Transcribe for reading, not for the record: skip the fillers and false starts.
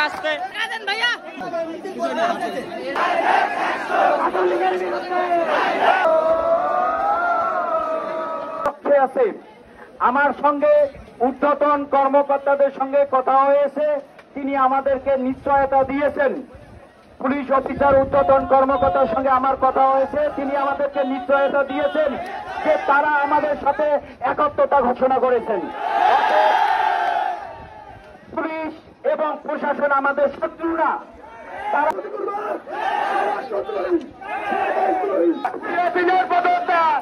আসতে ভাইয়া আছে। আমার সঙ্গে ঊর্ধ্বতন কর্মকর্তাদের সঙ্গে কথা হয়েছে, তিনি আমাদেরকে নিশ্চয়তা দিয়েছেন। পুলিশ অফিসার ঊর্ধ্বতন কর্মকর্তার সঙ্গে আমার কথা হয়েছে, তিনি আমাদেরকে নিশ্চয়তা দিয়েছেন যে তারা আমাদের সাথে একাত্মতা ঘোষণা করেছেন। পুলিশ এবং প্রশাসন আমাদের শত্রু না, তারা হাসিনার পদত্যাগ